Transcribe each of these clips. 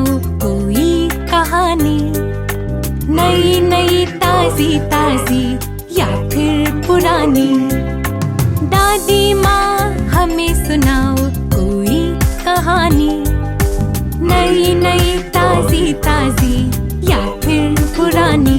सुनाओ कोई कहानी, नई नई ताजी ताजी या फिर पुरानी। दादी माँ हमें सुनाओ कोई कहानी, नई नई ताजी ताजी या फिर पुरानी।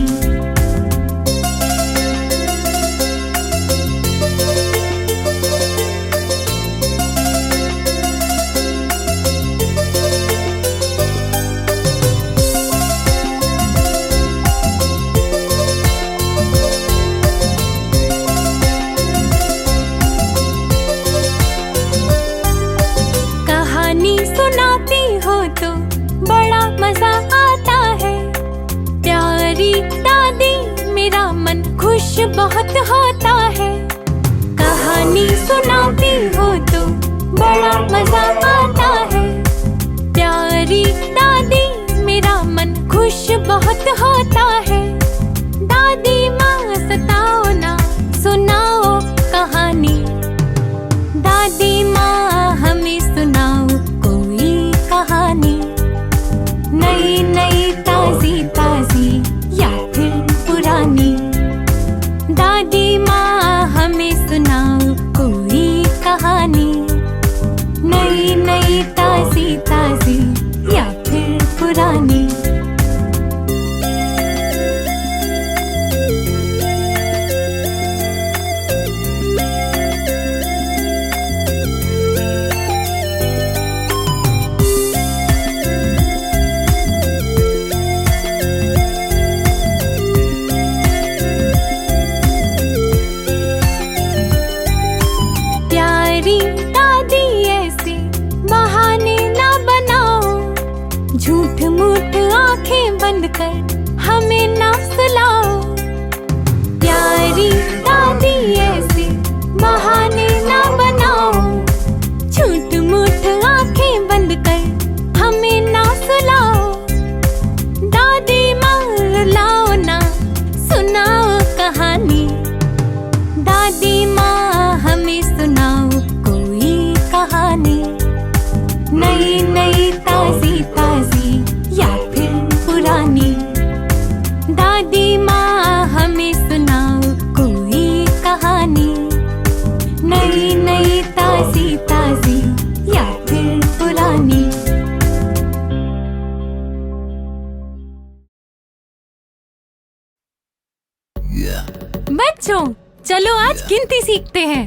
कहानी सुनाती हो तो बड़ा मजा आता है, प्यारी दादी मेरा मन खुश बहुत होता है। कहानी सुनाती हो तो बड़ा मजा आता है, प्यारी दादी मेरा मन खुश बहुत होता है। दादी माँ सताओ ना, सुनाओ कहानी, दादी माँ हमें सुनाओ कोई कहानी, नई नई ताजी ताजी या फिर पुरानी। दादी माँ हमें सुनाओ कोई कहानी, नई नई ताजी ताजी या फिर पुरानी। दादी ऐसे बहाने ना बनाओ, झूठ मूठ आंखें बंद कर हमें ना सुलाओ। प्यारी दादी ऐसे बहाने ना बनाओ, झूठ मूठ आंखें बंद कर हमें ना सुलाओ। दादी माँ रुलाओ ना, सुनाओ कहानी, दादी माँ हमें सुनाओ कोई कहानी, नई नई ताजी ताजी या फिर पुरानी। दादी माँ हमें सुनाओ कोई कहानी, नई नई ताजी ताजी या फिर पुरानी। बच्चों चलो आज गिनती सीखते हैं।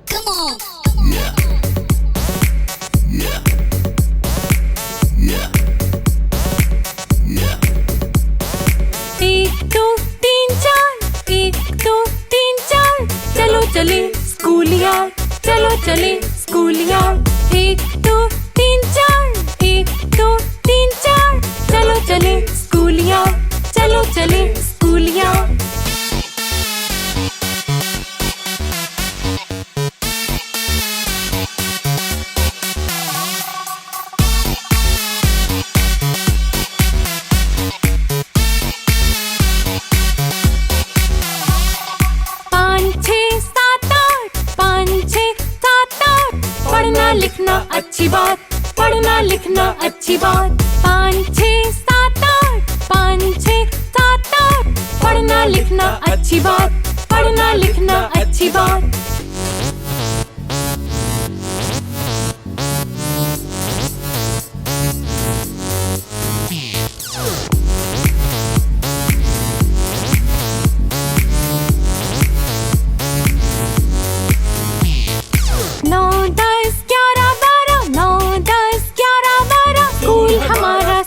Come on. एक दो तीन चार, एक दो तीन चार, चलो चले स्कूल यार, चलो चले स्कूल यार। एक दो तीन चार, एक दो तीन चार, चलो चले स्कूल यार, चलो चले स्कूल यार। लिखना अच्छी बात, पढ़ना लिखना अच्छी बात। 5 6 7 8, 5 6 7 8, पढ़ना लिखना अच्छी बात, पढ़ना लिखना अच्छी बात।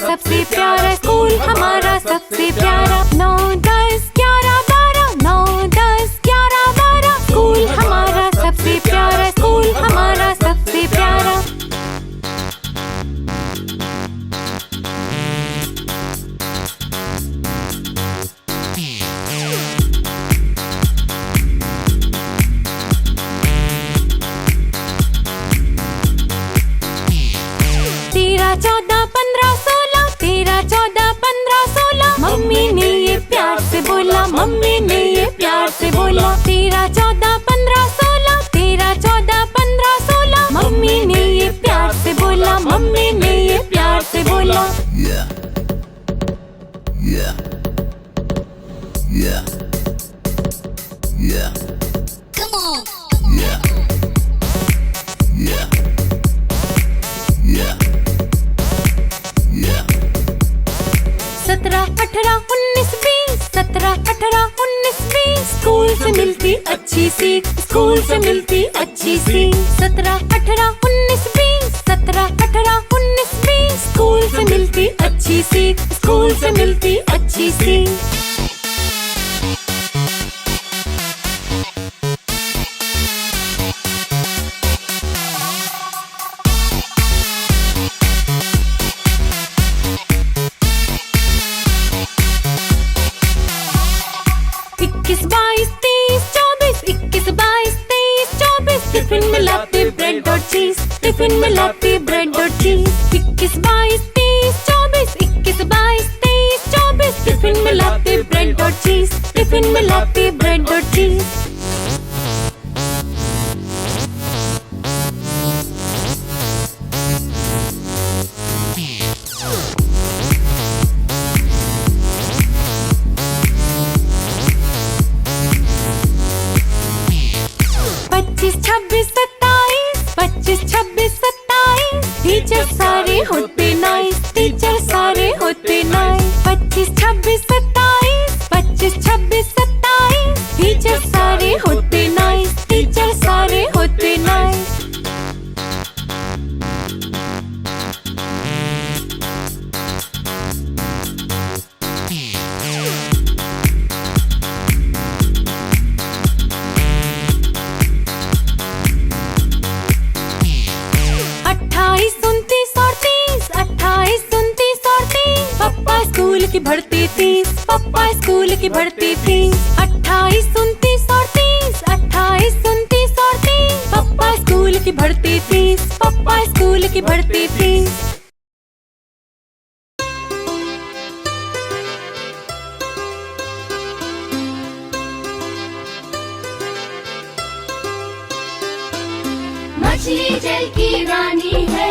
सबसे प्यारा स्कूल हमारा सबसे प्यारा। 9 10 11 12, 9 10 11 12, स्कूल हमारा सबसे प्यारा, स्कूल हमारा सबसे प्यारा। तेरह 14 15 16, 13 14 15 16, मम्मी ने ये प्यार से बोला, मम्मी ने ये प्यार से बोला। 13 14 15 16, 13 14 15 16, मम्मी ने ये सीख, स्कूल से मिलती अच्छी सीख। 17, 18, 19, 20, 17, 18, 19, 20, स्कूल से मिलती अच्छी सीख, स्कूल से मिलती अच्छी सीख। टिफिन में लाते ब्रेड और चीज, टिफिन में लाते ब्रेड और चीज। 21, 22, 23, 24, 21, 22, 23, 24, टिफिन में लाते ब्रेड और चीज, टिफिन में लाते ब्रेड और चीज। टीचर सारे होते नाइस, टीचर सारे होते नाइस। 25, 26, 27, 25, 26, 27, टीचर सारे होते नाइस, टीचर सारे होते नाइस। की बढ़ती फीस, पापा स्कूल की बढ़ती फीस। 28, 29 और 30, 28, 29 और 30, पापा स्कूल की बढ़ती फीस, पापा स्कूल की बढ़ती फीस। मछली जल की रानी है,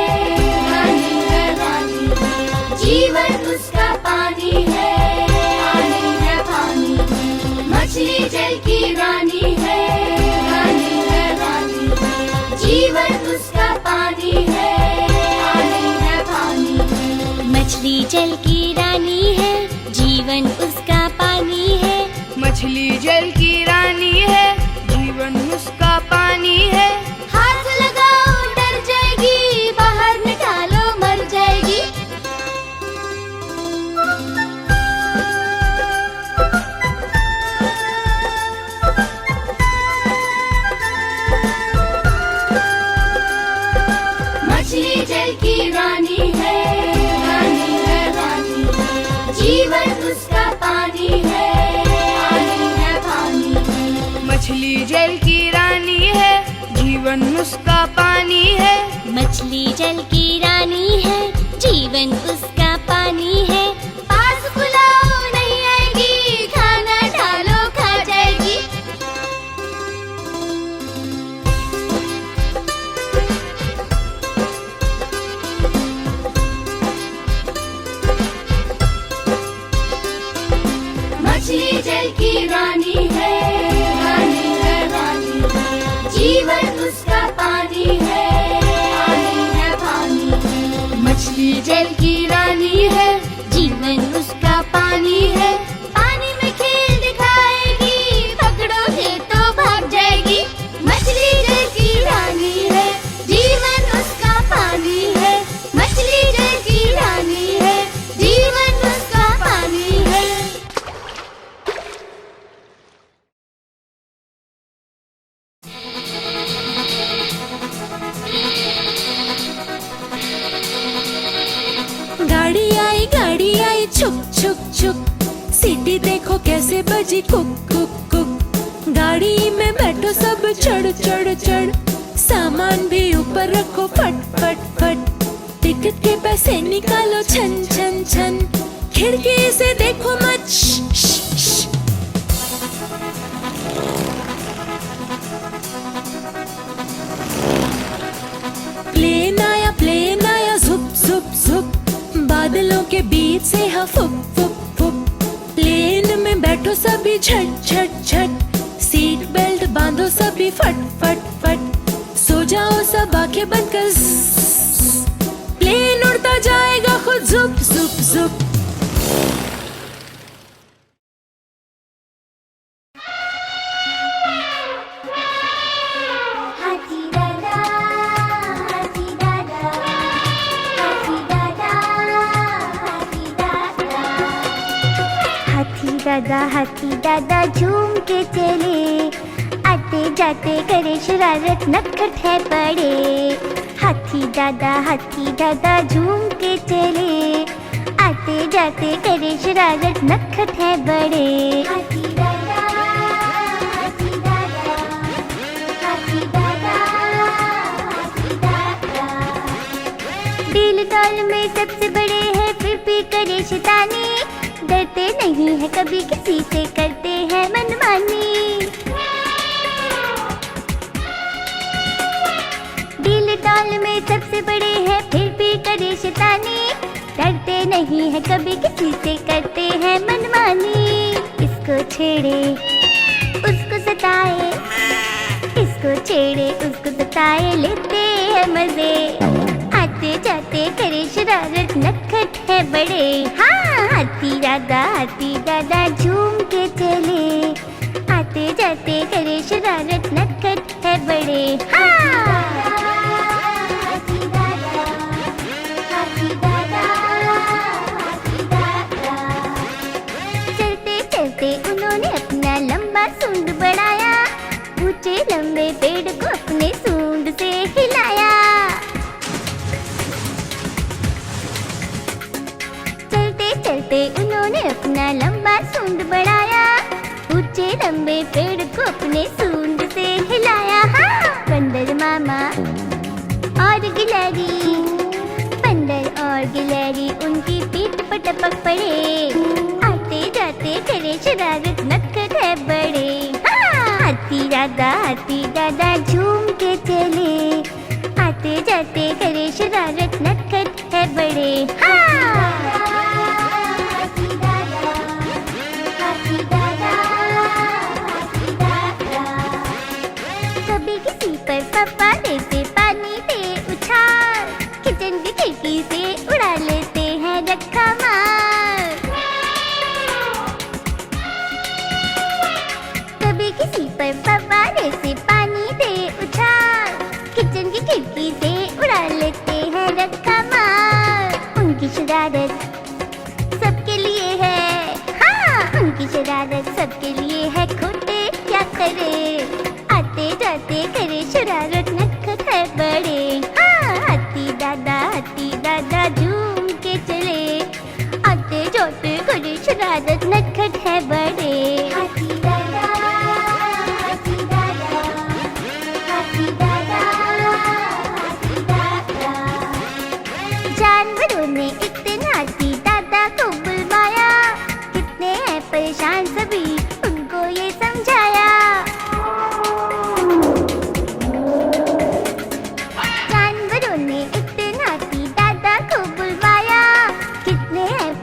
रानी है, रानी है, जीवन उसका पानी है, पानी है, पानी है। मछली जल की रानी है, रानी है, रानी है, जीवन उसका पानी है, पानी है, पानी है। मछली जल की रानी है, जीवन उसका पानी है। मछली जल की रानी है, जीवन उसका पानी है। हाथ लगाओ डर जाएगी, बाहर निकालो मर जाएगी। मछली जल की रानी है, रानी है, रानी है, जीवन उसका पानी है, पानी है, पानी है। मछली जल की रानी है, जीवन उसका पानी है। मछली जल की रानी है, जीवन उसका पानी है। पास बुलाओ नहीं आएगी, खाना डालो खा जाएगी। मछली जल की रानी है, रानी है, रानी है, जीवन उसका पानी है, पानी है, पानी है। मछली जल की रानी है, जीवन उसका पानी है। पानी में खेल दिखाएगी, पकड़ोगे तो भाग जाएगी। मछली जल की रानी है, जीवन उसका पानी है। मछली जल की रानी है, जीवन उसका पानी है। गाड़ी आई छुक छुक छुक, सीटी देखो कैसे बजी कुक कुक कुक। गाड़ी में बैठो सब चढ़ चढ़ चढ़, सामान भी ऊपर रखो फट फट फट। टिकट के पैसे निकालो छन छन छन, खिड़की से देखो मत श, श, श। प्लेन आया झुप झुप झुप, बादलों के बीच से फुक फुक फुक। प्लेन में बैठो सभी झट झट झट, सीट बेल्ट बांधो सभी फट फट फट। सो जाओ सब आंखें बंद कर, प्लेन उड़ता जाएगा खुद झुप झुप झुप। दादा हाथी दादा झूम के चले, आते जाते करे शरारत नखट है बड़े। हाथी दादा झूम के चले, आते जाते करे शरारत नखट है बड़े। हाथी दादा, हाथी दादा, हाथी दादा, हाथी दादा। दिल दौल में सबसे बड़े हैं फिर भी करे शैतानी, डरते नहीं है कभी किसी से करते हैं मनमानी। दिल दौल में सबसे बड़े हैं फिर भी करे शैतानी, डरते नहीं है कभी किसी से करते हैं मनमानी। इसको छेड़े उसको सताए, इसको छेड़े उसको सताए लेते हैं मजे। आते जाते करे शरारत नखट है बड़े। हाँ, हाथी दादा झूम के चले, आते जाते करे शरारत नखट है बड़े। हाँ, हाथी दादा, हाथी दादा, हाथी दादा। चलते चलते उन्होंने अपना लंबा सूंड बढ़ाया, ऊंचे लंबे पेड़ को अपने सूंड से हिलाया। चलते उन्होंने अपना लंबा सूंड बढ़ाया, ऊंचे लंबे पेड़ को अपने सूंड से हिलाया। हाँ, बंदर मामा और गिलहरी, बंदर और गिलहरी उनकी पीठ पर टपक पड़े। आते जाते करे शरारत नखट है बड़े। हाँ, हाथी दादा झूम के चले, आते जाते करे शरारत नखट है बड़े। हाँ, किसी पर पापा देते पानी पे उछाल, किचन की खिड़की से उड़ा लेते हैं रखा मार। कभी किसी पर पापा देते पानी पे उछाल, किचन की खिड़की से उड़ा लेते हैं रखा मार। उनकी शरारत सबके लिए है। हाँ, उनकी शरारत सबके लिए है, खोटे क्या करे। आते जाते करे शरारत नखट है बड़े। हाँ, हाथी दादा झूम के चले, आते जाते करे शरारत नखट है बड़े। हाथी दादा, हाथी दादा, हाथी दादा, हाथी दादा। जानवरों ने इतना हाथी दादा को बुलवाया, कितने हैं परेशान सभी उनको ये समझाया।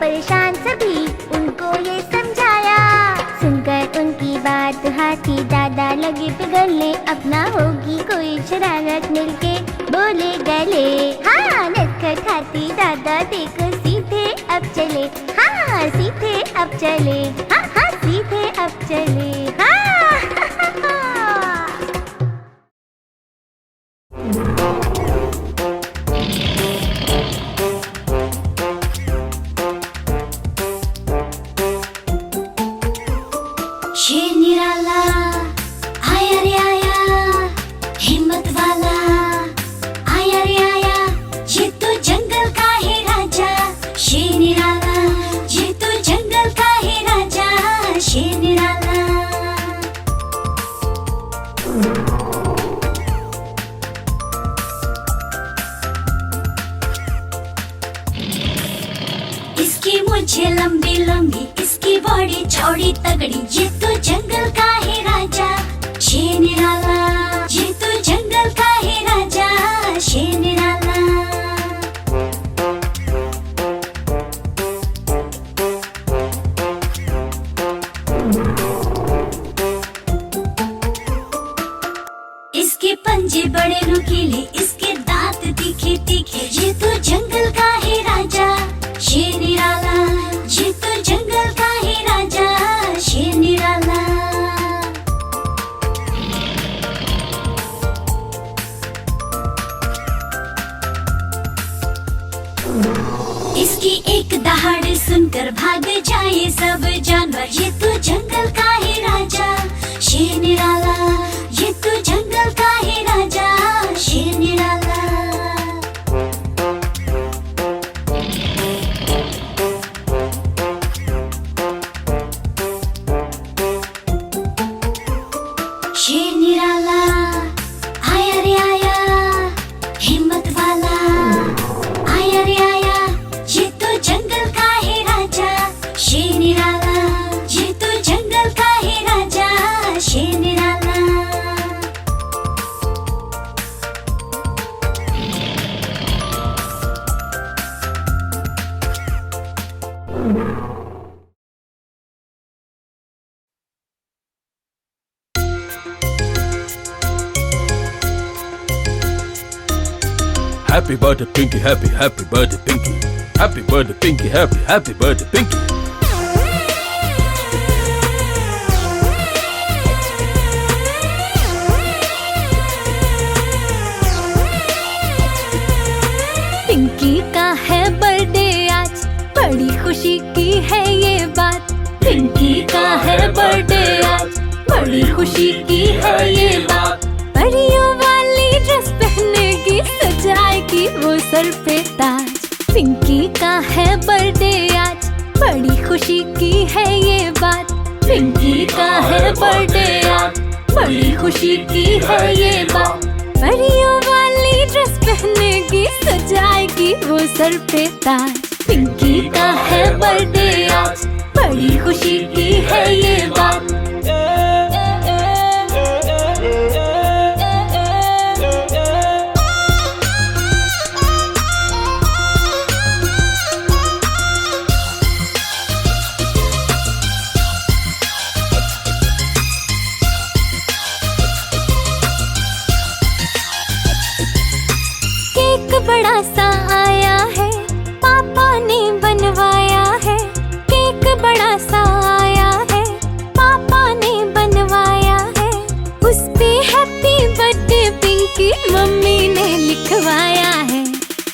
परेशान सभी उनको ये समझाया। सुनकर उनकी बात हाथी दादा लगे पिघलने, अपना होगी कोई शरारत मिलके बोले गले। हाँ, नटखट हाथी दादा देखो सीधे अब चले। हाँ, सीधे अब चले। हाँ, सीधे अब चले। हाँ। शेर निराला आया रे आया, हिम्मत वाला आया रे आया, ये तो जंगल का है राजा। शेर निराला, ये तो जंगल का है राजा। शेर निराला। इसकी मुझे लंबी लंबी, इसकी बॉडी चौड़ी तगड़ी, ये तो जंगल का है राजा। शेर निराला, ये तो जंगल का है राजा। शेर निराला। इसके पंजे बड़े नुकीले, इसके दांत तीखे तीखे, ये तो जंगल का है राजा। शेर निराला, ये तो जंगल का है राजा। शेर निराला। इसकी एक दहाड़ सुनकर भाग जाए सब जानवर। ये तो जंगल का है राजा शेर निराला, ये तो जंगल का है राजा शेर निराला। शेर निराला आया रे आया, हिम्मत वाला आया रे आया। ये तो जंगल का है राजा शेर निराला, ये तो जंगल का है राजा शेर निराला। Happy birthday, Pinky, happy birthday, Pinky. Happy birthday, Pinky, happy birthday, Pinky. Pinky का है बर्थडे आज, बड़ी खुशी की है ये बात। पिंकी का है बर्थडे आज, बड़ी खुशी की है ये बात। परियों वाली ड्रेस पहनेगी, सजाएगी वो सर पे ताज। पिंकी का है बर्थडे आज, बड़ी खुशी की है ये बात। पिंकी का है बर्थडे आज, बड़ी खुशी की है ये बात। परियों वाली ड्रेस पहनेगी, सजाएगी वो सर पे ताज। पिंकी का है बर्थडे आज, बड़ी खुशी की है ये बात। केक बड़ा सा आया है, पापा ने बनवाया है। केक बड़ा सा आया है, पापा ने बनवाया है। उस पे हैप्पी बर्थडे पिंकी मम्मी ने लिखवाया है।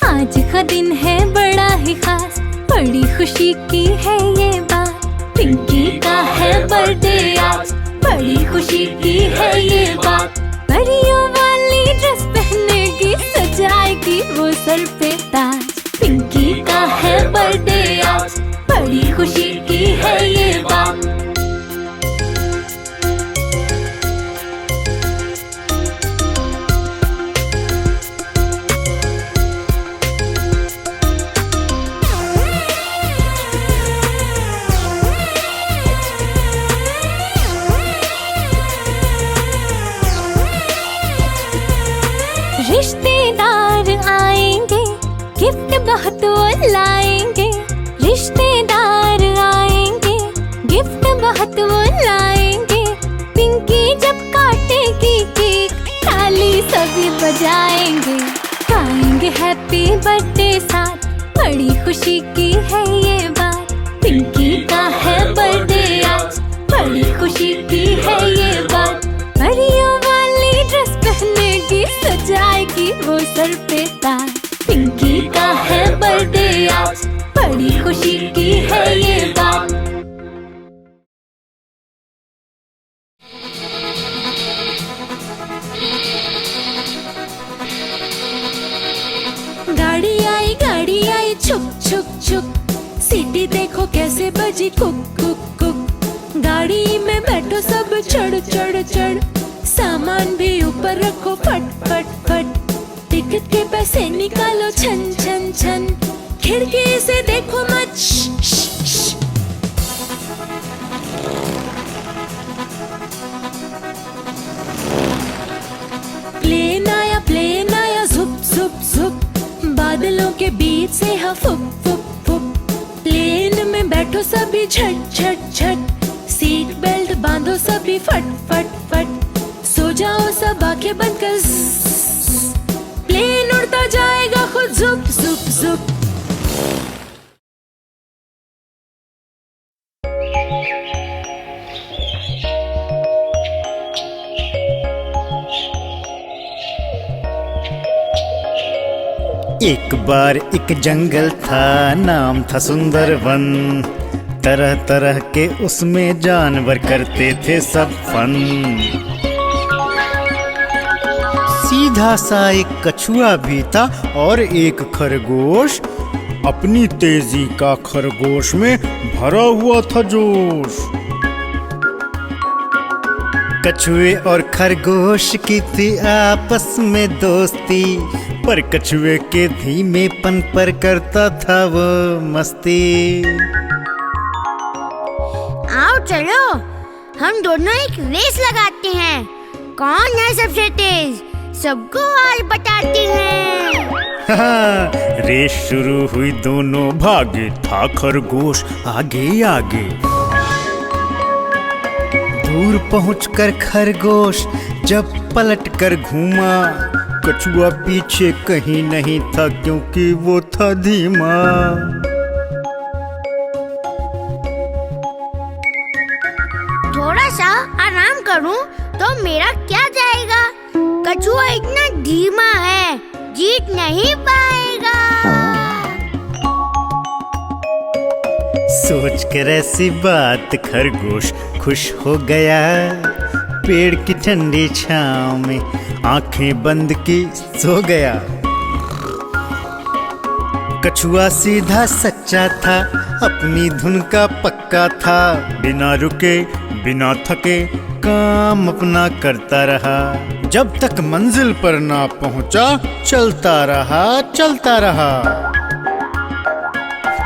आज का दिन है बड़ा ही खास, बड़ी खुशी की है ये बात। पिंकी का है बर्थडे आज, बड़ी खुशी की है ये बात। परियों वाली ड्रेस पहनेगी, सजाएगी वो सर पे ताज। पिंकी का है बर्थडे आज, बड़ी खुशी की है ये बात। रिश्तेदार आएंगे, गिफ्ट बहुत वो लाएंगे। रिश्तेदार आएंगे, गिफ्ट बहुत वो लाएंगे। पिंकी जब काटेगी केक, ताली सभी बजाएंगे। गाएंगे हैप्पी बर्थडे साथ, बड़ी खुशी की है ये बात। पिंकी का है बर्थडे आज, बड़ी खुशी की है ये बात। परियों वाली ड्रेस पहनेगी, सजाएगी वो सर पे ताज। पिंकी का है बर्थडे आज, बड़ी खुशी की है ये बात। गाड़ी आई छुक छुक छुक। सीटी देखो कैसे बजी कुक कुक कुक। गाड़ी में बैठो सब चढ़ चढ़ चढ़। सामान भी ऊपर रखो फट फट फट। टिकट के पैसे निकालो छन छन छन। खिड़की से देखो मत श, श, श। प्लेन आया झुप झुप झुप। बादलों के बीच से हाँ फुप फुप फुप। प्लेन में बैठो सभी झट झट झट। सीट बेल्ट बांधो सभी फट फट फट। सो जाओ सब आंखें बंद कर। प्लेन उड़ता जाएगा खुद झुप झुप झुप। एक बार एक जंगल था, नाम था सुंदरवन। तरह तरह के उसमें जानवर करते थे सब फन। सीधा सा एक कछुआ भी था और एक खरगोश। अपनी तेजी का खरगोश में भरा हुआ था जोश। कछुए और खरगोश की थी आपस में दोस्ती, पर कछुए के धीमेपन पर करता था वो मस्ती। आओ चलो, हम दोनों एक रेस लगाते हैं। कौन है सबसे तेज, सबको आज बताते हैं। रेस शुरू हुई, दोनों भागे, था खरगोश आगे आगे। दूर पहुंचकर खरगोश जब पलट कर घूमा, कछुआ पीछे कहीं नहीं था क्योंकि वो था धीमा। थोड़ा सा आराम करूं तो मेरा क्या जाएगा। कछुआ इतना धीमा है, जीत नहीं पाएगा। सोच कर ऐसी बात खरगोश खुश हो गया। पेड़ की ठंडी छांव में आंखें बंद की सो गया। कछुआ सीधा सच्चा था, अपनी धुन का पक्का था। बिना रुके बिना थके काम अपना करता रहा। जब तक मंजिल पर ना पहुंचा, चलता रहा चलता रहा।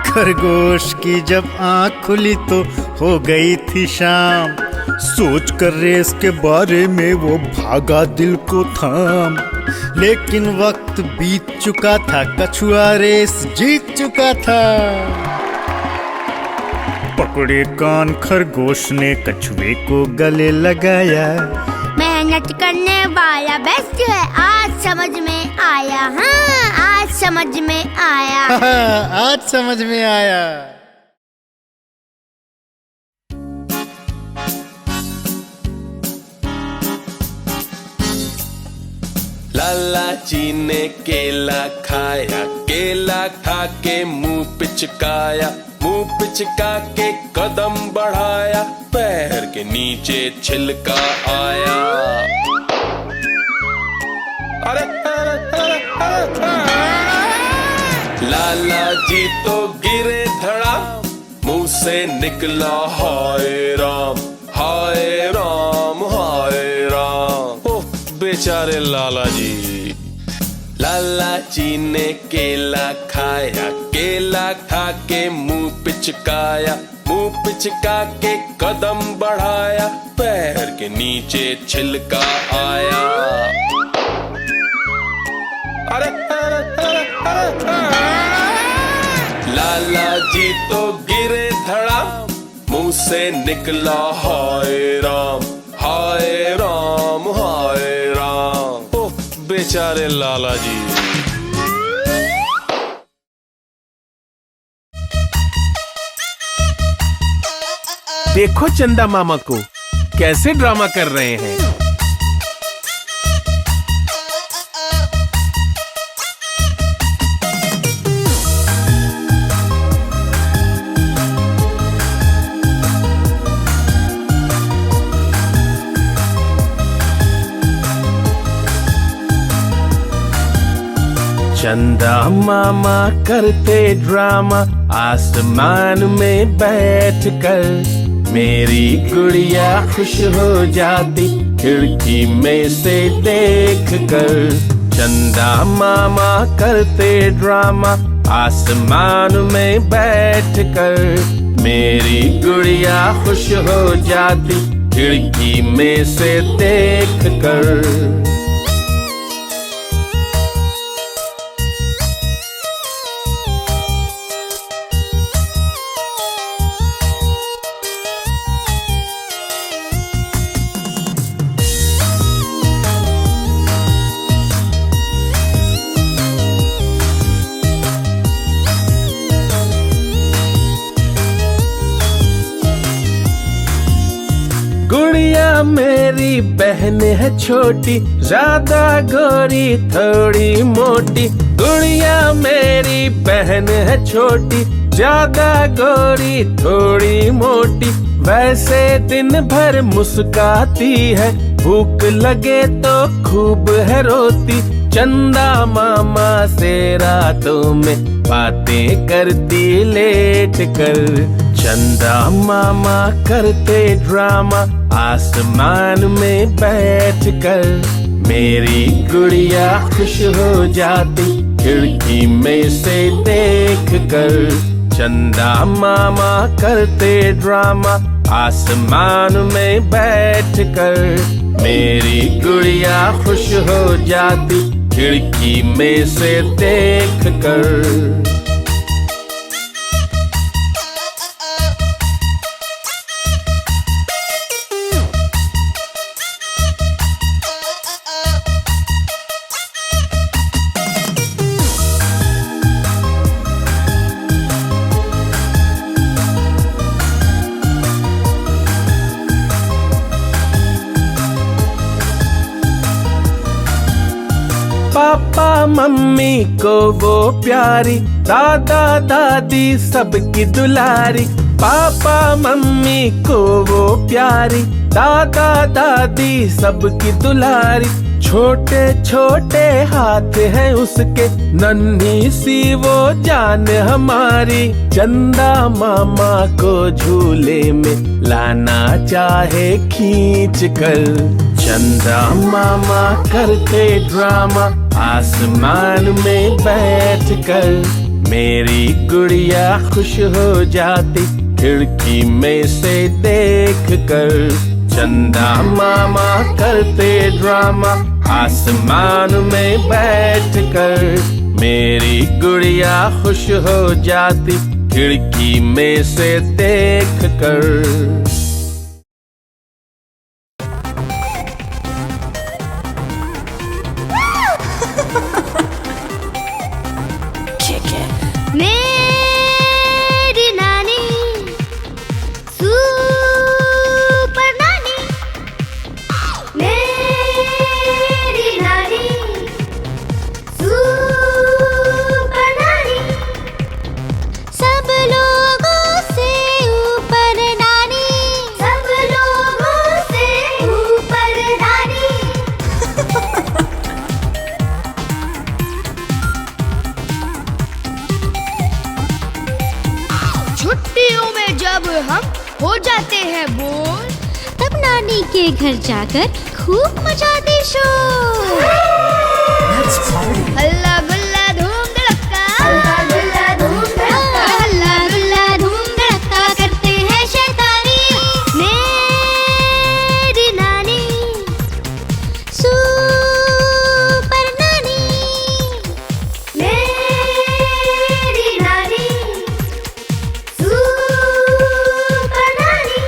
खरगोश की जब आँख खुली तो हो गई थी शाम। सोच कर रेस के बारे में वो भागा दिल को थाम। लेकिन वक्त बीत चुका था, कछुआ रेस जीत चुका था। पकड़े कान खरगोश ने कछुए को गले लगाया। मेहनत करने वाला बेस्ट है, आज समझ में आया। हाँ, आज समझ में आया। आज समझ में आया। लाला जी ने केला खाया, केला खा के मुंह पिचकाया, मुंह पिचका के कदम बढ़ाया, पैर के नीचे छिलका आया। अरे लाला जी तो गिरे धड़ा, मुंह से निकला हाय राम हाय राम हाय राम। ओह बेचारे लाला जी। लाला जी ने केला खाया, केला खा के मुंह पिचकाया, मुंह पिचका के कदम बढ़ाया, पैर के नीचे छिलका आया। अरे लाला जी तो गिरे धड़ा, मुंह से निकला हाय राम हाय राम हाय राम। ओह बेचारे लाला जी। देखो चंदा मामा को कैसे ड्रामा कर रहे हैं। चंदा मामा करते ड्रामा, आसमान में बैठकर। मेरी गुड़िया खुश हो जाती खिड़की में से देखकर। चंदा मामा करते ड्रामा, आसमान में बैठकर। मेरी गुड़िया खुश हो जाती खिड़की में से देखकर। गुड़िया मेरी बहन है छोटी, ज्यादा गोरी थोड़ी मोटी। गुड़िया मेरी बहन है छोटी, ज्यादा गोरी थोड़ी मोटी, वैसे दिन भर मुस्काती है, भूख लगे तो खूब है रोती। चंदा मामा से रातों में बातें करती लेट कर, चंदा मामा करते ड्रामा आसमान में बैठ कर। मेरी गुड़िया खुश हो जाती खिड़की में से देख कर, चंदा मामा करते ड्रामा आसमान में बैठ कर। मेरी गुड़िया खुश हो जाती खिड़की में से देख कर। पापा मम्मी को वो प्यारी, दादा दादी सबकी दुलारी। पापा मम्मी को वो प्यारी, दादा दादी सबकी दुलारी। छोटे छोटे हाथ हैं उसके, नन्ही सी वो जान हमारी। चंदा मामा को झूले में लाना चाहे खींच कर, चंदा मामा करते ड्रामा आसमान में बैठ कर। मेरी गुड़िया खुश हो जाती खिड़की में से देख कर, चंदा मामा करते ड्रामा आसमान में बैठ कर। मेरी गुड़िया खुश हो जाती खिड़की में से देख कर। मेरी नानी सुपर नानी, मेरी नानी सुपर नानी, सब लोगों से ऊपर नानी, सब लोगों से ऊपर नानी। छुट्टियों में जब हम हो जाते हैं बोर, तब नानी के घर जाकर खूब मचाते शोर। हल्ला गुल्ला धूम धड़का, हल्ला गुल्ला धूम धड़का, हल्ला गुल्ला धूम धड़का करते हैं शैतानी। मेरी नानी सुपर नानी, मेरी नानी सुपर नानी।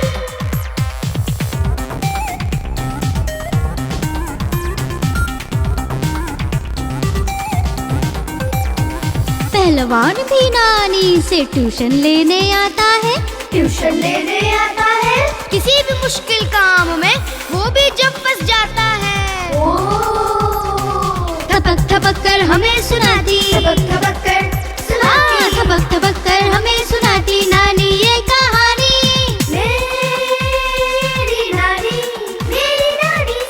पहलवान भी नानी से ट्यूशन लेने आता है, ट्यूशन लेने आता है, किसी भी मुश्किल काम में वो भी जब फंस जाता है। थपक थपक कर हमें सुनाती, थपक थपक कर सुनाती, थपक थपक कर हमें सुनाती नानी ये कहानी। मेरी नानी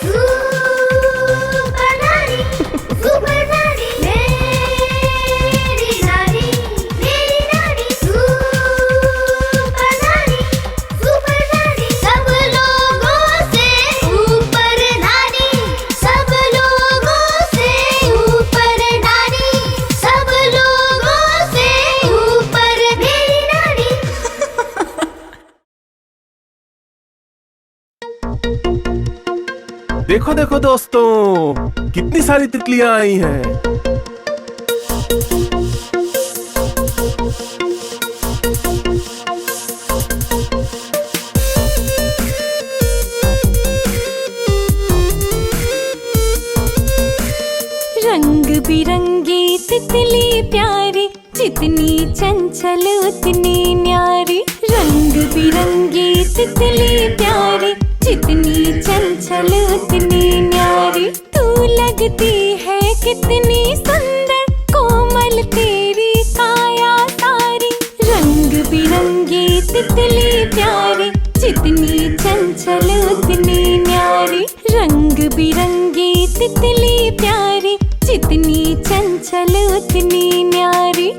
सुपर नानी, सुपर नानी। मेरी नानी सुपर नानी, सुपर नानी। सब लोगों से ऊपर नानी, सब लोगों से ऊपर नानी, सब लोगों से ऊपर मेरी नानी। देखो देखो दोस्तों, कितनी सारी तितलियां आई हैं। रंग बिरंगी तितली प्यारी, जितनी चंचल उतनी न्यारी। रंग बिरंगी तितली प्यारी, जितनी चंचल उतनी न्यारी। तू लगती है कितनी सुंदर, कोमल चंचल तेरी काया सारी, रंग बिरंगी तितली प्यारी, जितनी चंचल उतनी न्यारी। रंग बिरंगी तितली प्यारी, जितनी चंचल उतनी न्यारी।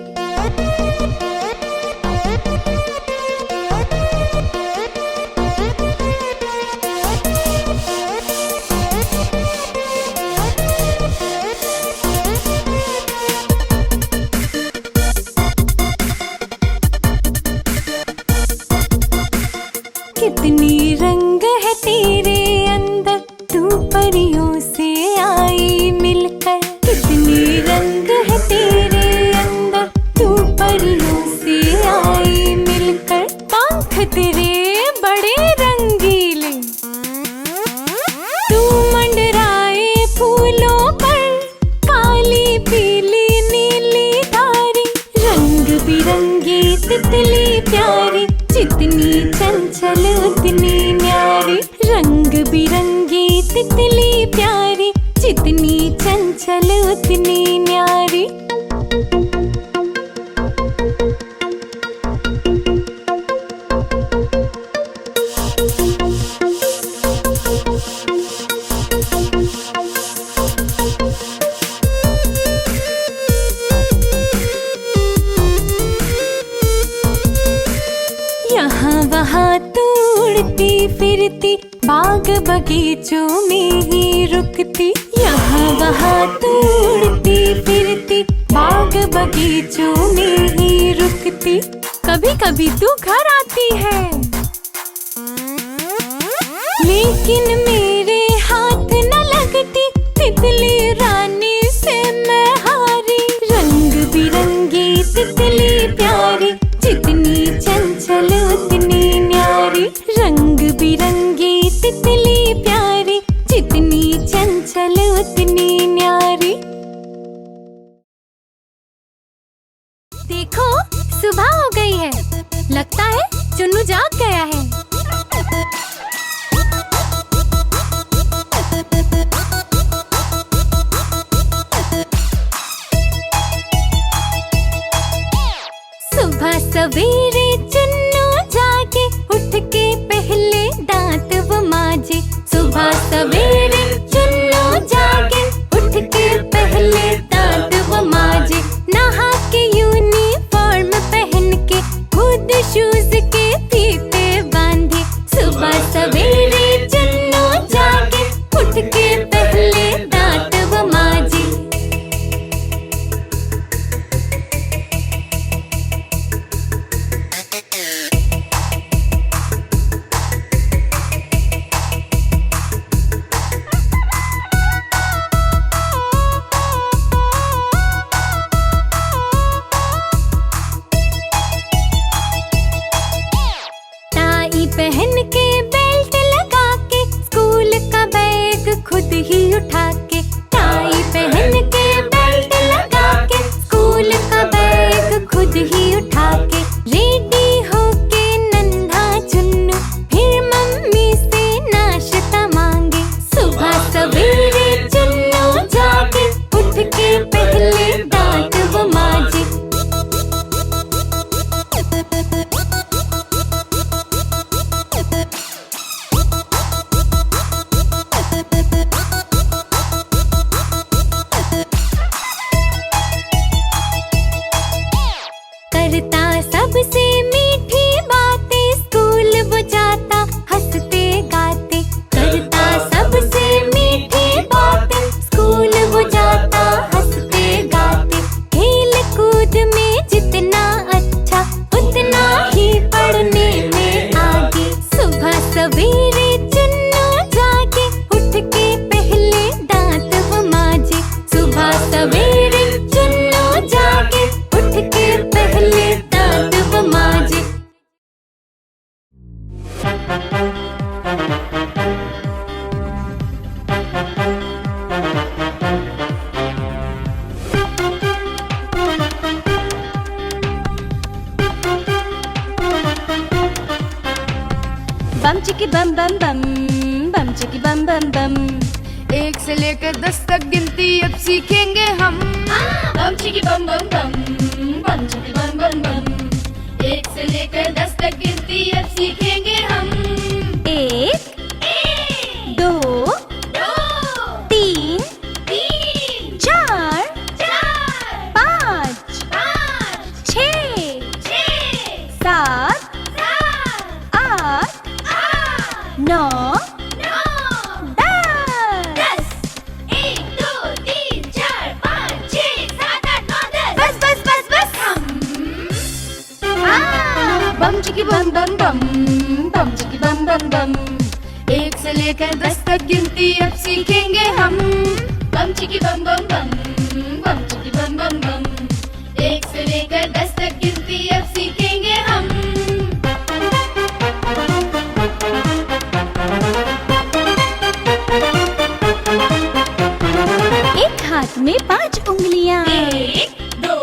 कितनी रंग है तेरे अंदर, तू परियों से आई मिलकर। कितनी रंग है तेरे अंदर, तू परियों से आई मिलकर। पंख तेरे बड़े रंगीले, तू मंडराए फूलों पर, काली पीली नीली धारी। रंग बिरंगी तितली प्यारी, जितनी चंचल उतनी न्यारी। रंग बिरंगी तितली प्यारी, जितनी चंचल उतनी न्यारी। यहाँ वहाँ तू उड़ती फिरती, बाग बगीचों में ही रुकती। यहाँ वहाँ तू उड़ती फिरती, बाग बगीचों में ही रुकती। कभी कभी तू घर आती है, लेकिन मेरे हाथ न लगती। तितली रानी से मैं हारी। रंग बिरंगी तितली प्यारी, जितनी चंचल उतनी न्यारी। रंग बिरंगी तितली प्यारी, जितनी चंचल उतनी न्यारी। देखो सुबह हो गई है, लगता है चुन्नू जाग गया है। सुबह सवेरे चुन्नू जागे, उठ के पहले दांत वो माजे। सुबह सवेरे चुन्नू जागे, उठ के पहले दांत वो माजे। नहा के यूनिफॉर्म पहन के, खुद शूज के फीते बांधे। सुबह सवेरे चुन्नू जागे, उठ के पहले दांत वो माजे। पहन के बेल्ट लगा के, स्कूल का बैग खुद ही उठा के। टाई पहन के बेल्ट लगा के, स्कूल का बैग खुद ही उठा के। रेडी होके नन्हा चुन्नू, फिर मम्मी से नाश्ता मांगे। सुबह सवेरे चुन्नू जागे, उठ के पहले दांत वो माजे। करता सबसे मीठी बातें, स्कूल वो जाता हंसते गाते। करता सबसे मीठी बातें, स्कूल वो जाता हंसते गाते। खेल कूद में जितना अच्छा, उतना ही पढ़ने में आगे। सुबह सवेरे चुन्नू जागे, उठ के पहले दांत वो माजे। सुबह सवेरे चुन्नू जागे, उठ के पहले दांत वो माजे। बम चिकी बम बम बम, बम चिकी बम बम बम। 1 से लेकर 10 तक गिनती अब सीखेंगे हम। बम चिकी बम बम बम, बम चिकी बम बम बम। 1 से लेकर 10 तक गिनती अब सीखेंगे हम। 1 2 3 4 5 6 7 8 9 10। 1 2 3 4 5 6 7 8 9 10। बस बस बस बस। बम चिकी बम बम बम, बम चिकी बम बम बम। 1 से लेकर 10 तक गिनती अब सीखेंगे हम। बम चिकी बम बम बम, बम चिकी बम बम बम। 1 से लेकर 10 तक गिनती अब सीखेंगे हम। एक हाथ में 5 उंगलियां। 1 2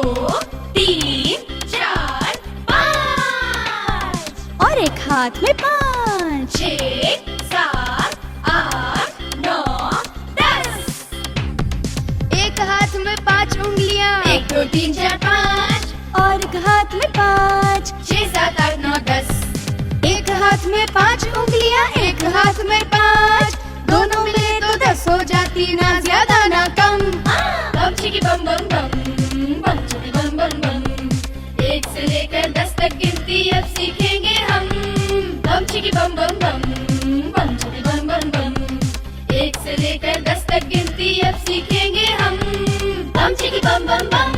3 4 5 और एक हाथ में 5। 6 7 8 9 10। एक हाथ में 5 उंगलियां। 1 2 3 4 5 और एक हाथ में 5। 6 7 8 9 10। एक हाथ में 5 उंगलियां, एक हाथ में 5। दोनों मिले तो 10 हो जाती, ना ज्यादा ना कम। बम चिकी बम बम बम, बम चिकी बम बम बम। 1 से लेकर 10 तक गिनती अब सीखेंगे हम। बम चिकी बम बम बम, बम चिकी बम बम बम। 1 से लेकर 10 तक गिनती अब सीखेंगे हम। बम चिकी बम बम बम,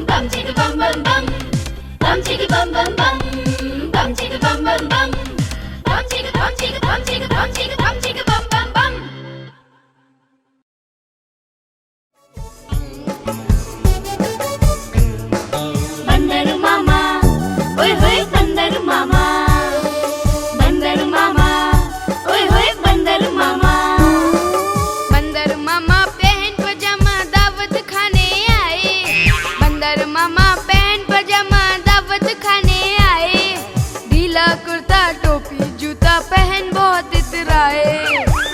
बम चिकी बम बम बम। बम चिकी बम बम बम, बम चिकी बम बम बम। बम चिकी बम चिकी बम चिकी बम चिकी बम चिकी बम बम बम। बंदर मामा, ओए होए बंदर मामा। बंदर मामा, ओए होए बंदर मामा। बंदर मामा पहन पजामा दावत खाने आए। बंदर मामा पहन पजामा दावत खाने आए। ढीला कुर्ता टोपी जूता पहन बहुत इतराए।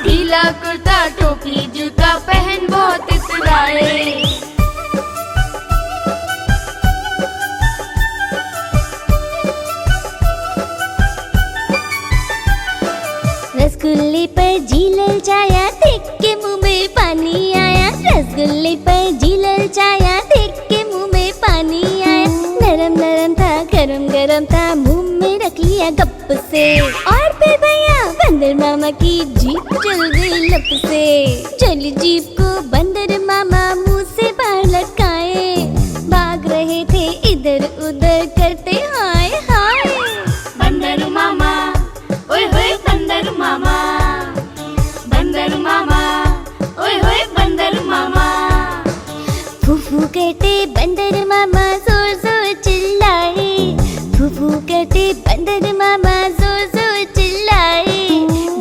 ढीला कुर्ता टोपी जूता पहन बहुत इतराए। रसगुल्ले पर जी ललचाया, देख के मुंह में पानी आया। रसगुल्ले पर जी ललचाया, देख के मुंह में पानी आया। नरम नरम था, गरम गरम था, मुंह में रख लिया गप से। और फिर भैया बंदर मामा की जीभ चल गई लप से। चली जीभ को बंदर मामा मुंह से बाहर लटकाए। भाग रहे थे इधर उधर करते हाय हाय। बंदर मामा, ओए होए बंदर मामा। बंदर मामा, ओए होए बंदर मामा। फूफू कहते बंदर मामा जोर जोर चिल्लाए। फूफू कहते बंदर मामा जोर जोर चिल्लाए।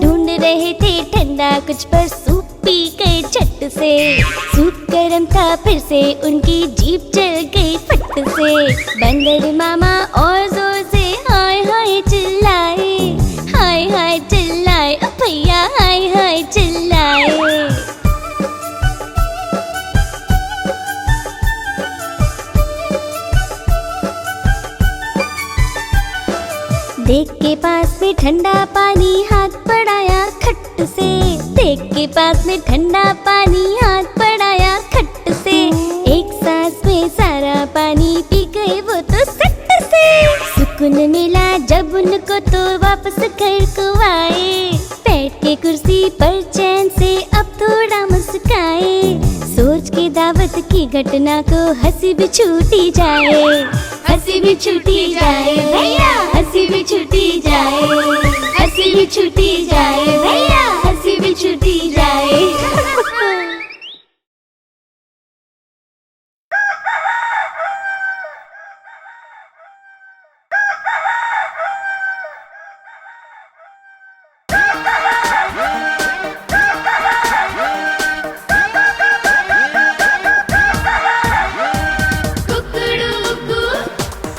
ढूंढ रहे थे ठंडा कुछ पर सूप पी गए झट से। सूप गर्म था फिर से उनकी जीभ चल गई फट से। बंदर मामा और जोर से हाय हाय चिल्लाए। हाय हाय चिल्लाए, ओ भैया हाय हाय चिल्लाए। देख के पास में ठंडा पानी हाथ बढ़ाया खट से। देख के पास में ठंडा पानी हाथ बढ़ाया खट से। एक सांस में सारा पानी पी गए वो तो सट से। सुकून मिला जब उनको तो वापस घर को आए। बैठ के कुर्सी पर चैन से अब थोड़ा मुस्काए। सोच के दावत की घटना को हंसी भी छूटी जाए। हंसी भी छूटी जाए भैया, हंसी भी छूटी जाए। हंसी भी छूटी जाए भैया, हंसी भी छूटी जाए।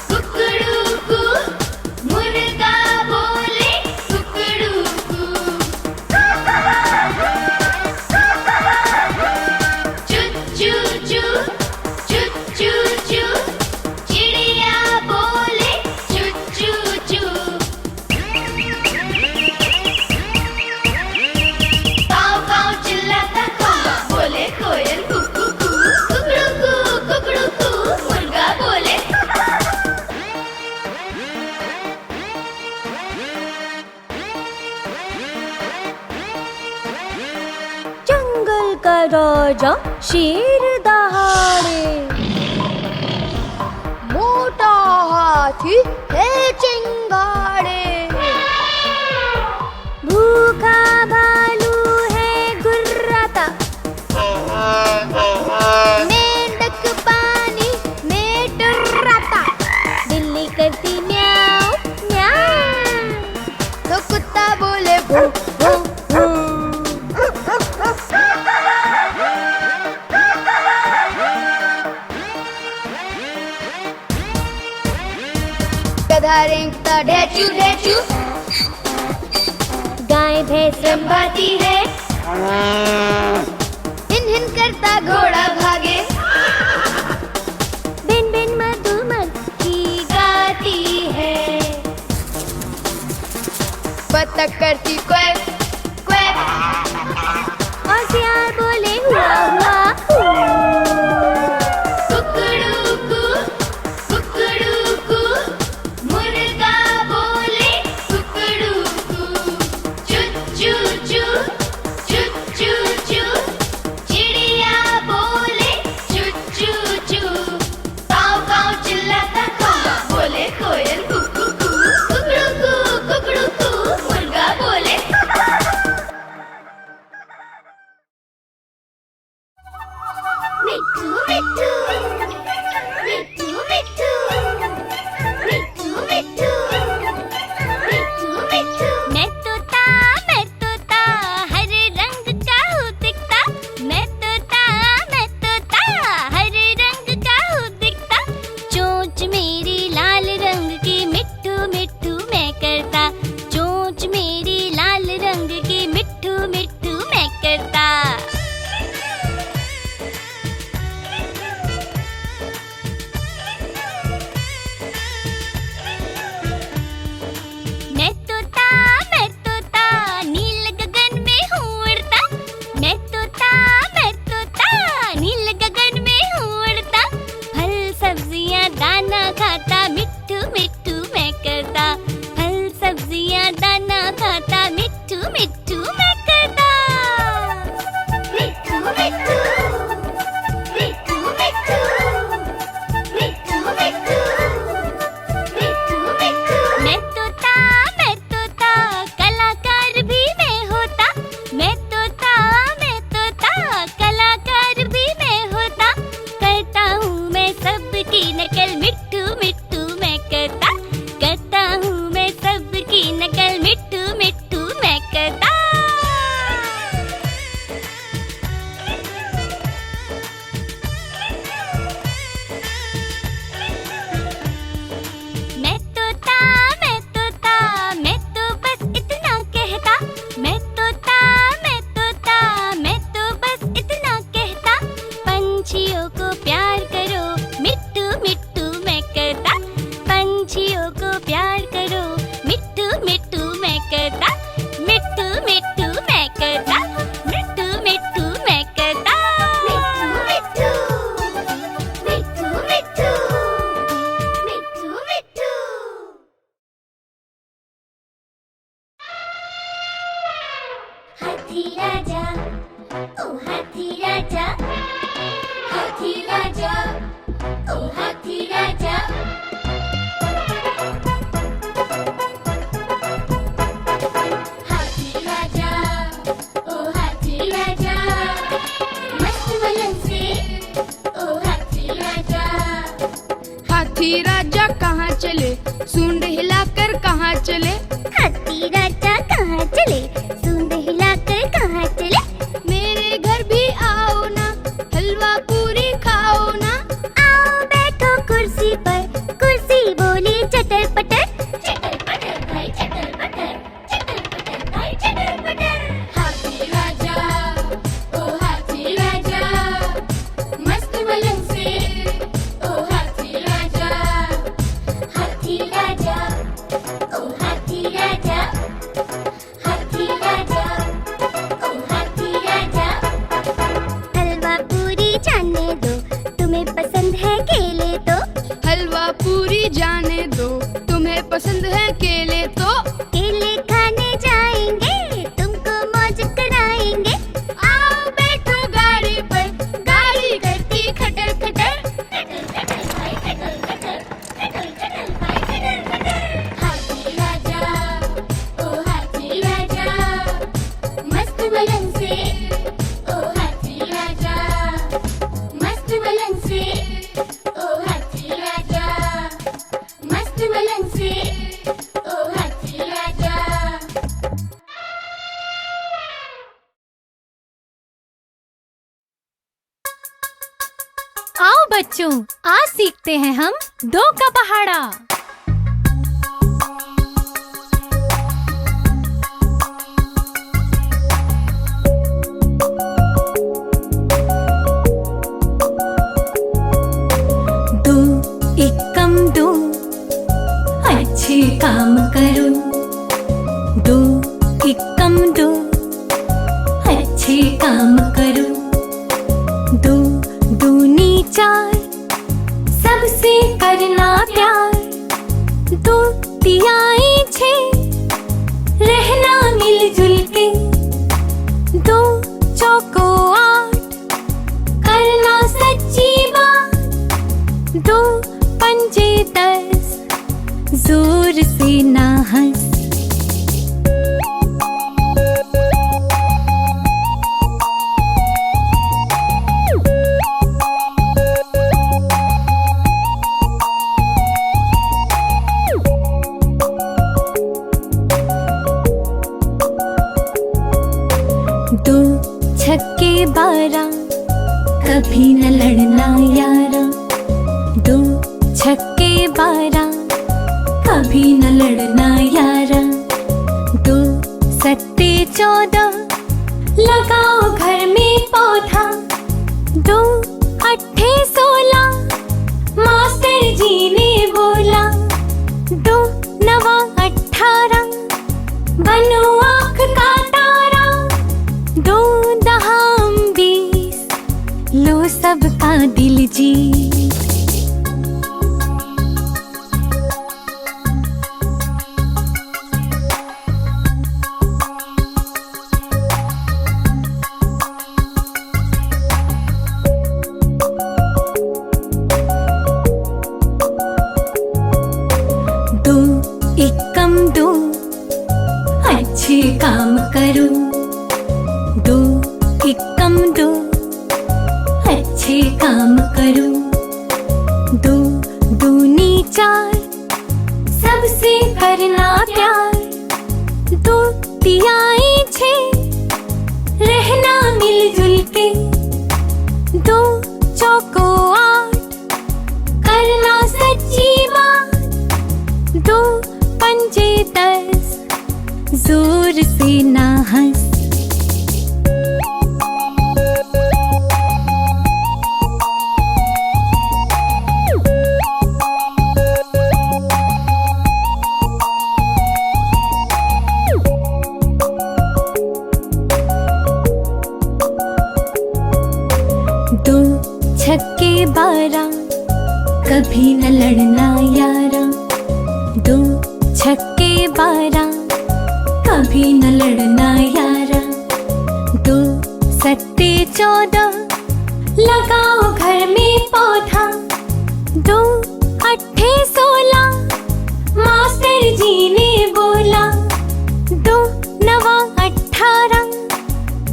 कुकड़ू राजा शेर दहाड़े। मोटा हाथी है चिंगाड़े। भूखा भालू है गुर्राता। मेंढक पानी में टुर्राता। बिल्ली करती म्याऊं म्याऊं। तो कुत्ता बोले भू भू भू। गधा रेंगता ढेचू ढेचू। गाय भैंस रंभाती है। हिन हिन करता घोड़ा भागे। बिन बिन मधुमक्खी गाती है। बतख करती क्वैक क्वैक। और सियार बोले हुआ हुआ। कुकड़ूकू कुकड़ूकू। मुर्गा बोले कुकड़ूकू। चू चू चू चू चू चू। चिड़िया बोले चू चू चू। काव काव चिल्लाता कौवा बोले कोयल कुकू कू। कुकड़ूकू कुकड़ूकू। मुर्गा बोले मिट्ठू मिट्ठू मिट्ठू मिट्ठू मिट्ठू मिट्ठू मिट्ठू मिट्ठू। मैं तोता हरे रंग का हूँ दिखता। मैं तोता हरे रंग का हूँ दिखता। चोंच मेरी लाल रंग की मिट्ठू मिट्ठू मैं करता। चोंच मेरी लाल रंग की मिट्ठू मिट्ठू मैं करता। मैं तोता नील गगन में हूँ उड़ता। मैं तोता नील गगन में हूँ उड़ता। फल सब्जियाँ दाना खाता मिट्ठू मिट्ठू मैं करता। फल सब्जियाँ दाना खाता मिट्ठू मिट्ठू मैं करता। मिट्ठू मिट्ठू मिट्ठू मिट्ठू मिट्ठू मिट्ठू मिट्ठू मिट्ठू। मैं तोता कलाकार भी मैं होता। मैं तोता कलाकार भी मैं होता। करता हूँ मैं सबकी नकल मिट्ठू मिट्ठू मैं करता। करता हूँ मैं सबकी नकल मिट्ठू मिट्ठू मैं करता। मैं तोता मैं तो बस इतना कहता। मैं तोता मैं तो बस इतना कहता। पंछियों को प्यार करो मिट्ठू मिट्ठू मैं करता। पंछियों को प्यार करो मिट्ठू मिट्ठू मैं करता। मिट्ठू मिट्ठू मैं करता। मिट्ठू मिट्ठू मैं करता। मिट्ठू मिट्ठू मिट्ठू मिट्ठू मिट्ठू मिट्ठू। हाथी राजा ओ हाथी राजा। हाथी राजा ओ हाथी राजा। हाथी राजा ओ हाथी राजा। मस्त वलन से ओ हाथी राजा। हाथी राजा कहाँ चले? सूंड हिलाकर कहाँ चले? हाथी राजा कहाँ चले? सूंड हिलाकर कहाँ चले? मेरे घर भी आओ ना। हलवा पूरी खाओ ना। आओ बैठो कुर्सी पर। कुर्सी बोली चटर पटर। चटर पटर भाई चटर पटर। चटर पटर भाई चटर पटर। हाथी राजा ओ हाथी राजा। मस्त वलन से ओ हाथी राजा। हाथी राजा ओ हाथी राजा। हाथी राजा ओ हाथी राजा। हलवा पूरी जाने दो तुम्हें पसंद है केले तो। हलवा पूरी जाने दो तुम्हें पसंद है केले तो। केले खाने जाएंगे तुमको मौज कराएंगे। आओ बैठो गाड़ी मस्त मलंग से ओ हाथी आजा। आओ बच्चों, आज सीखते हैं हम दो का पहाड़ा। दो एकम दो, अच्छे काम करो। दो एकम दो, अच्छे काम करो। दो दूनी चार, सबसे करना प्यार। दो तिहाई छः, रहना मिलजुल के। दो चौको आठ, करना सच्ची बात। दो पंजे 10, जोर से ना हंस। दो छक्के 12, कभी न लड़ना यारा। दो छक्के 12, कभी न लड़ना यारा। दो सत्ते 14, लगाओ घर में पौधा। दो अट्ठे 16, मास्टर जी ने बोला। दो नवा 18, बनो आँख का तारा। दो दहाम 20, लो सबका दिल जीत। दो एकम दो, अच्छे काम करो। दो एकम दो, अच्छे काम करो। दो दूनी चार, सबसे करना प्यार। दो तिहाई छः, रहना मिलजुल के। दो चौको आठ, करना सच्ची बात। दो पंजे 10, जोर से ना हंस। दो छक्के 12, कभी न लड़ना यारा। दो छक्के 12, कभी न लड़ना यारा। दो सत्ते 14, लगाओ घर में पौधा। दो अट्ठे 16, मास्टर जी ने बोला। दो नवा 18,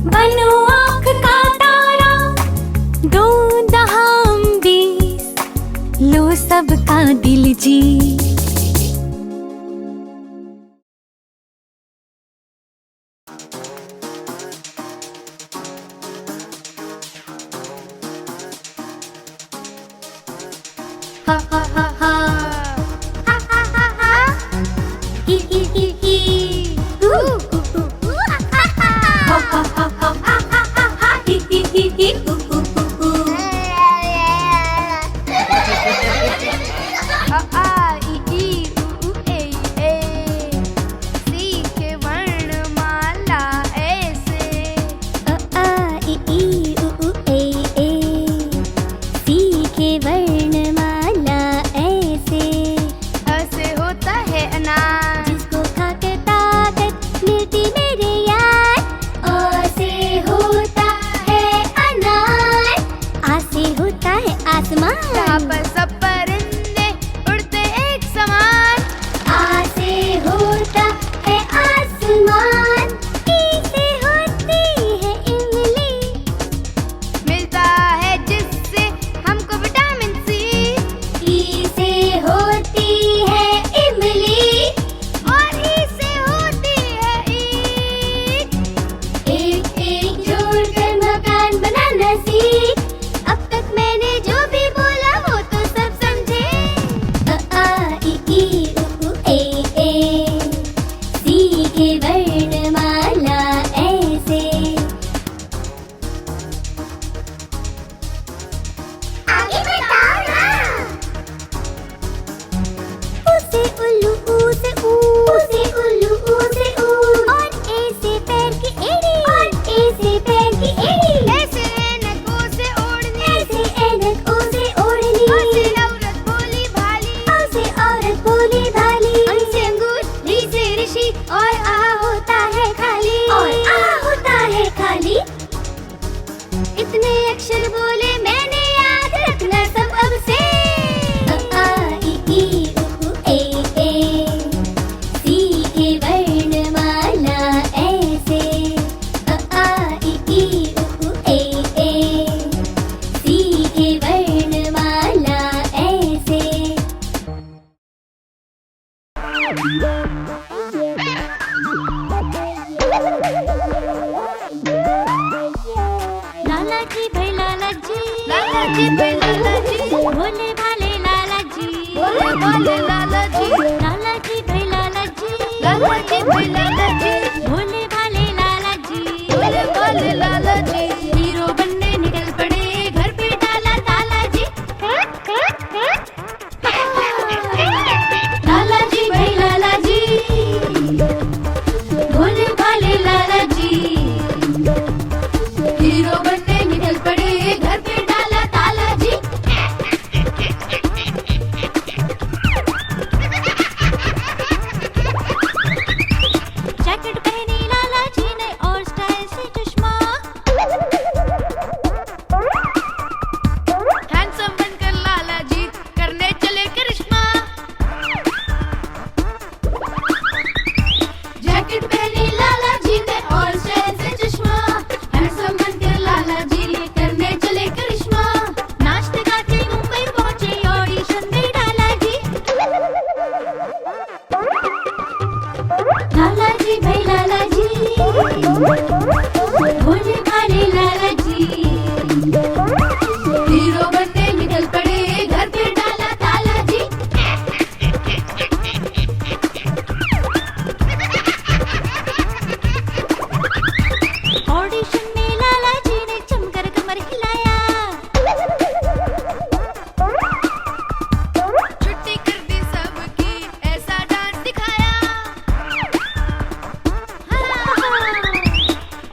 बनो आँख का तारा। दो दहाम 20, लो सबका दिल जीत। हा हा हा हा, हा हा हा हा, ही ही ही ही, हा हा हा, हा हा हा, हा हा हा हा, ही ही ही ही, आ ई ई उ ए ए, सीखे वर्णमाला ऐसे। आ ई ई उ ए ए, सीखे वर्णमाला ऐसे। ऐसे होता है अनार, जिसको खा के लाला जी भाई लाला जी, लाला जी भाई लाला जी, भोले भाले लाला जी, भोले भाले लाला जी, लाला जी भाई लाला जी, लाला जी भाई लाला जी, भोले भाले लाला जी, भोले भाले लाला जी। हीरो बनने निकल पड़े, घर पे डाला ताला जी। लाला जी भाई लाला जी, भोले भाले लाला जी, हीरो बनने निकल पड़े, घर पे डाला ताला जी। जैकेट पहनी लाला जी ने और स्टाइल से चश्मा, हैंडसम बनकर लाला जी करने चले करिश्मा। जैकेट पहनी लाला जी ने और स्टाइल से चश्मा, हैंडसम बनकर लाला जी ने करने चले करिश्मा। नाचते गाते मुंबई पहुंचे, ऑडिशन दे डाला जी। लाला जी भाई लाला जी, भोले भाले लाला जी, हीरो बनने निकल पड़े, घर पे डाला ताला जी। ऑडिशन में लाला जी ने जमकर कमर हिलाया। छुट्टी कर दी सबकी, ऐसा डांस दिखाया।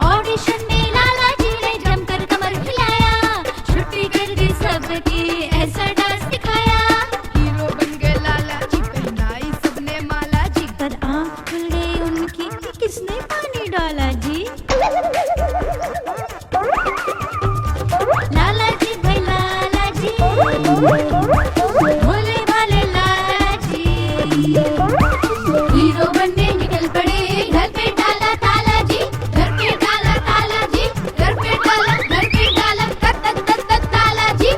ऑडिशन में लाला जी ने जमकर कमर हिलाया, छुट्टी कर दी सबकी, ऐसा डांस दिखाया। हीरो बन गए लाला जी, पहनाई सबने माला जी। पर आँख खुल गई उनकी कि किसने पानी डाला जी। लाला जी भाई लाला जी, भोले भाले लाला जी, हीरो बनने निकल पड़े, घर पे डाला ताला जी। घर पे डाला ताला जी, घर पे डाला तक तक तक तक ताला जी।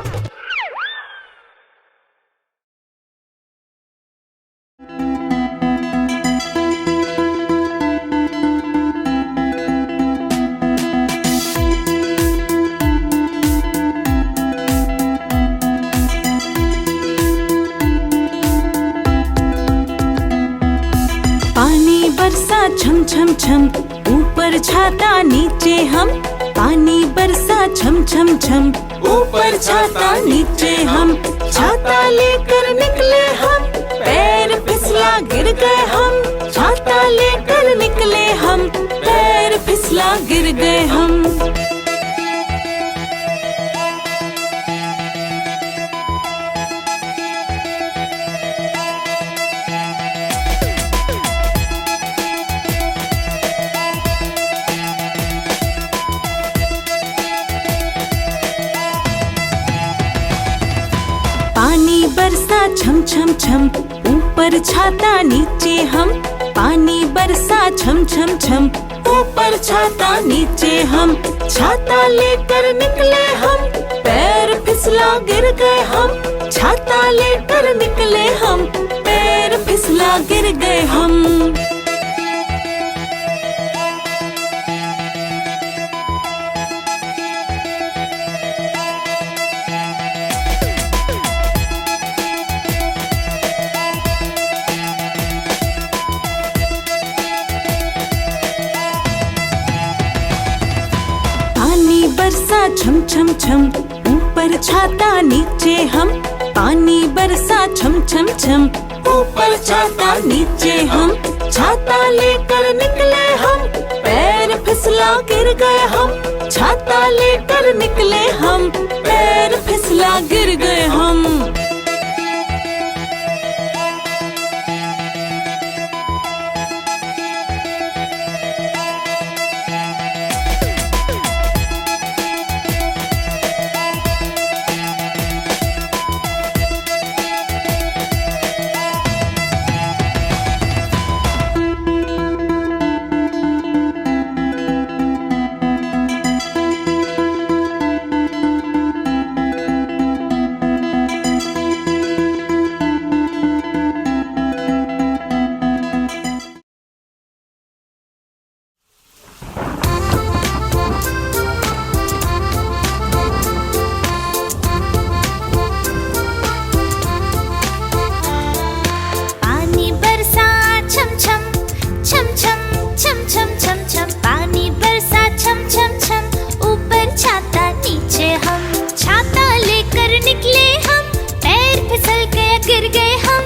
पानी बरसा छम छम छम, ऊपर छाता नीचे हम। पानी बरसा छम छम छम, ऊपर छाता नीचे हम। छाता लेकर निकले हम, पैर फिसला गिर गए हम। छाता लेकर निकले हम, पैर फिसला गिर गए हम। पानी बरसा छम छम छम, ऊपर छाता नीचे हम। पानी बरसा छम छम छम, ऊपर छाता नीचे हम। छाता लेकर निकले हम, पैर फिसला गिर गए हम। छाता लेकर निकले हम, पैर फिसला गिर गए हम। पानी बरसा छम छम छम, ऊपर छाता नीचे हम। पानी बरसा छम छम छम, ऊपर छाता नीचे हम। छाता लेकर निकले हम, पैर फिसला गिर गए हम। छाता लेकर निकले हम, पैर फिसला गिर गए हम। गिर गए हम